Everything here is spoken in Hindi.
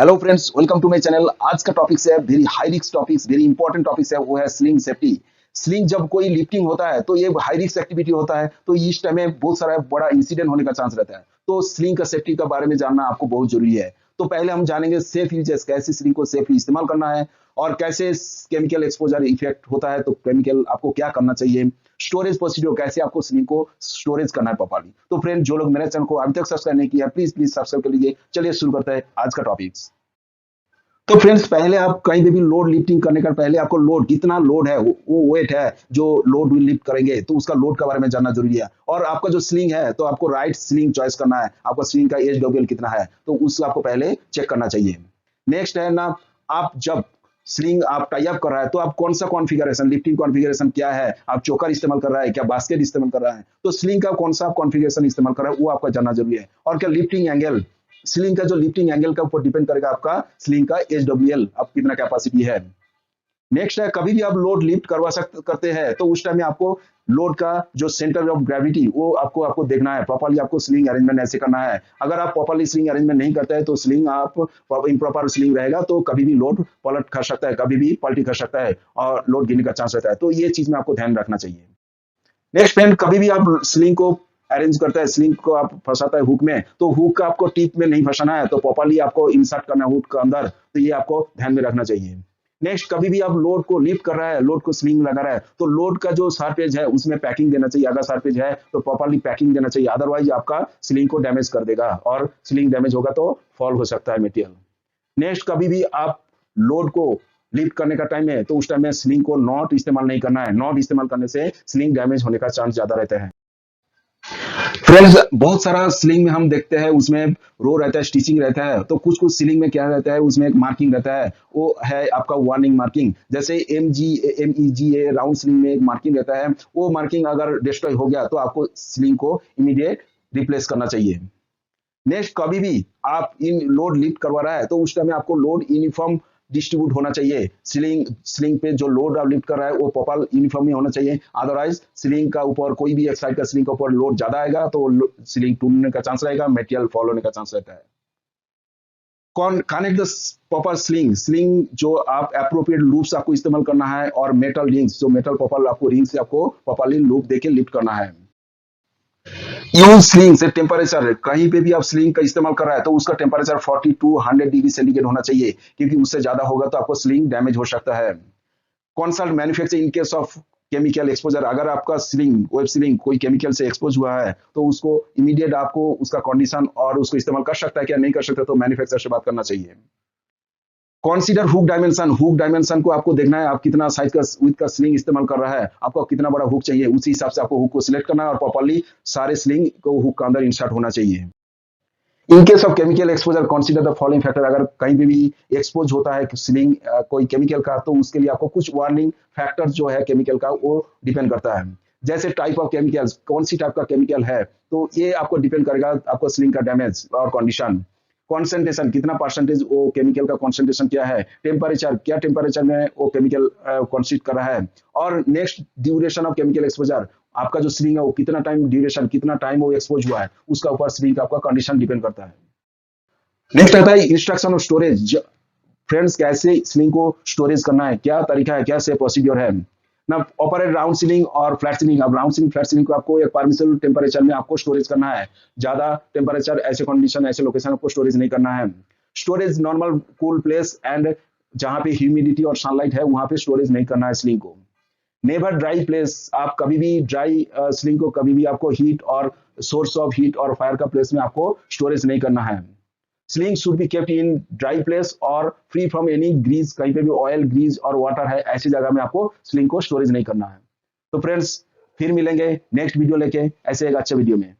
Hello friends, welcome to my channel. आज का टॉपिक है very high risk topics, very important topics है, वो है स्लिंग सेफ्टी। स्लिंग जब कोई लिफ्टिंग होता है तो ये हाई रिस्क एक्टिविटी होता है, तो इस टाइम में बहुत सारा बड़ा इंसिडेंट होने का चांस रहता है। तो स्लिंग का सेफ्टी के बारे में जानना आपको बहुत जरूरी है। तो पहले हम जानेंगे सेफ यूजेस, कैसे स्लिंग को सेफली इस्तेमाल करना है और कैसे केमिकल एक्सपोजर इफेक्ट होता है, तो केमिकल आपको क्या करना चाहिए, स्टोरेज प्रोसीड्योर, कैसे आपको स्लिंग को स्टोरेज करना है प्रॉपर्ली। तो फ्रेंड, जो लोग मेरे चैनल को अभी तक सब्सक्राइब नहीं किया, प्लीज प्लीज सब्सक्राइब कर लीजिए। चलिए शुरू करते हैं आज का टॉपिक्स। तो फ्रेंड्स, पहले आप कहीं पे भी लोड लिफ्टिंग करने का पहले आपको लोड कितना लोड है, वो वेट है जो लोड लिफ्ट करेंगे, तो उसका लोड के बारे में जानना जरूरी है। और आपका जो स्लिंग है, तो आपको राइट स्लिंग चॉइस करना है। आपका स्लिंग का एचडब्ल्यूएल कितना है, तो उसको आपको पहले चेक करना चाहिए। नेक्स्ट है ना, आप जब स्लिंग आप टाई अप कर रहा है तो आप कौन सा कॉन्फ़िगरेशन, लिफ्टिंग कॉन्फ़िगरेशन क्या है, आप चोकर इस्तेमाल कर रहा है, क्या बास्केट इस्तेमाल कर रहा है, तो स्लिंग का कौन सा आप कॉन्फ़िगरेशन इस्तेमाल कर रहा है वो आपका जानना जरूरी है। और क्या लिफ्टिंग एंगल, स्लिंग का जो लिफ्टिंग एंगल का ऊपर डिपेंड करेगा आपका स्लिंग का एचडब्ल्यूएल, आप कितना कैपेसिटी है। नेक्स्ट है, कभी भी आप लोड लिफ्ट करते हैं तो उस टाइम में आपको लोड का जो सेंटर ऑफ ग्रेविटी वो आपको आपको देखना है। प्रॉपर्ली आपको स्लिंग अरेंजमेंट ऐसे करना है। अगर आप प्रॉपर्ली स्लिंग अरेंजमेंट नहीं करते हैं तो स्लिंग आप इम्प्रॉपर स्लिंग रहेगा तो कभी भी लोड पलट कर सकता है, कभी भी पलटी कर सकता है और लोड गिरने का चांस रहता है। तो ये चीज में आपको ध्यान रखना चाहिए। नेक्स्ट फ्रेंड, कभी भी आप स्लिंग को अरेंज करता है, स्लिंग को आप फंसाता है हुक में, तो हुक का आपको टिप में नहीं फंसाना है, तो प्रॉपर्ली आपको इंसर्ट करना है हुक के अंदर। तो ये आपको ध्यान में रखना चाहिए। नेक्स्ट, कभी भी आप लोड को लिफ्ट कर रहा है, लोड को स्लिंग लगा रहा है, तो लोड का जो सरफेस है उसमें पैकिंग देना चाहिए। अगर सरफेस है तो प्रॉपर्ली पैकिंग देना चाहिए, अदरवाइज आपका स्लिंग को डैमेज कर देगा और स्लिंग डैमेज होगा तो फॉल हो सकता है मटेरियल। नेक्स्ट, कभी भी आप लोड को लिफ्ट करने का टाइम है तो उस टाइम में स्लिंग को नॉट इस्तेमाल नहीं करना है। नॉट इस्तेमाल करने से स्लिंग डैमेज होने का चांस ज्यादा रहता है। फ्रेंड्स, बहुत सारा स्लिंग में हम देखते हैं उसमें रो रहता है, स्टिचिंग रहता है, तो कुछ कुछ स्लिंग में क्या रहता है, उसमें एक मार्किंग रहता है, वो है आपका वार्निंग मार्किंग। जैसे MEGA राउंड स्लिंग में एक मार्किंग रहता है, वो मार्किंग अगर डिस्ट्रॉय हो गया तो आपको स्लिंग को इमीडिएट रिप्लेस करना चाहिए। नेक्स्ट, कभी भी आप इन लोड लिफ्ट करवा रहा है तो उस टाइम में आपको लोड यूनिफॉर्म डिस्ट्रीब्यूट होना चाहिए। स्लिंग पे जो लोड आप लिफ्ट कर रहा है वो प्रॉपर यूनिफॉर्म ही होना चाहिए, अदरवाइज स्लिंग का ऊपर कोई भी एक साइड का स्लिंग का ऊपर लोड ज्यादा आएगा तो स्लिंग टूटने का चांस रहेगा, मटेरियल फॉल होने का चांस रहता है। Connect the proper sling, sling जो आप एप्रोप्रिएट लूप्स आपको इस्तेमाल करना है, और मेटल रिंग्स, जो मेटल प्रॉपर आपको रिंग से आपको प्रॉपरली लूप देके लिफ्ट करना है। यूज स्लिंग से टेम्परेचर, कहीं पे भी आप स्लिंग का इस्तेमाल कर रहा है तो उसका टेम्परेचर 40 टू 100 डिग्री सेंटीग्रेड होना चाहिए, क्योंकि उससे ज्यादा होगा तो आपको स्लिंग डैमेज हो सकता है। Consult manufacture in case of chemical exposure, अगर आपका स्लिंग, वेब स्लिंग कोई केमिकल से एक्सपोज हुआ है तो उसको इमीडिएट आपको उसका कंडीशन और उसको इस्तेमाल कर सकता है क्या नहीं कर सकता, तो मैन्युफैक्चर से बात करना चाहिए। Consider hook dimension, hook dimension को आपको देखना है, आप कितना साइज का विथ का स्लिंग इस्तेमाल कर रहा है, आपको कितना बड़ा हुक चाहिए, उसी हिसाब से आपको हुक को सिलेक्ट करना है और प्रॉपर्ली सारे स्लिंग को हुक का अंदर इंसर्ट होना चाहिए। In case of chemical exposure, consider the following factor, अगर कहीं भी एक्सपोज होता है स्लिंग कोई केमिकल का, तो उसके लिए आपको कुछ वार्निंग फैक्टर जो है केमिकल का वो डिपेंड करता है। जैसे टाइप ऑफ केमिकल्स, कौन सी टाइप का केमिकल है, तो ये आपको डिपेंड करेगा आपको स्लिंग का डैमेज और कंडीशन। कॉन्सेंट्रेशन, कितना परसेंटेज वो केमिकल का कॉन्सेंट्रेशन क्या है, टेम्परेचर, क्या टेम्परेचर में वो केमिकल कॉन्स्टिट कर रहा है, और next duration of chemical exposure, आपका जो स्लिंग है वो कितना टाइम ड्यूरेशन, कितना टाइम वो एक्सपोज हुआ है, उसका ऊपर स्लिंग का आपका कंडीशन डिपेंड करता है। नेक्स्ट आता है इंस्ट्रक्शन ऑफ स्टोरेज। फ्रेंड्स, कैसे स्लिंग को स्टोरेज करना है, क्या तरीका है, क्या से प्रोसीड्योर है ना। ऑपरेट राउंड सीलिंग और फ्लैट सीलिंग, अब राउंड सीलिंग फ्लैट सीलिंग को आपको एक परमिसिबल टेम्परेचर में आपको स्टोरेज करना है। ज्यादा टेम्परेचर, ऐसे कंडीशन, ऐसे लोकेशन आपको स्टोरेज नहीं करना है। Storage normal cool place and जहां पे ह्यूमिडिटी और सनलाइट है वहां पे स्टोरेज नहीं करना है स्लिंग को। नेवर ड्राई प्लेस, आप कभी भी ड्राई स्लिंग को कभी भी आपको हीट और सोर्स ऑफ हीट और फायर का प्लेस में आपको स्टोरेज नहीं करना है। Sling should be kept in dry place और फ्री फ्रॉम एनी ग्रीज, कहीं पे भी ऑयल, ग्रीज और वाटर है ऐसी जगह में आपको स्लिंग को स्टोरेज नहीं करना है। तो फ्रेंड्स, फिर मिलेंगे नेक्स्ट वीडियो लेके ऐसे एक अच्छे वीडियो में।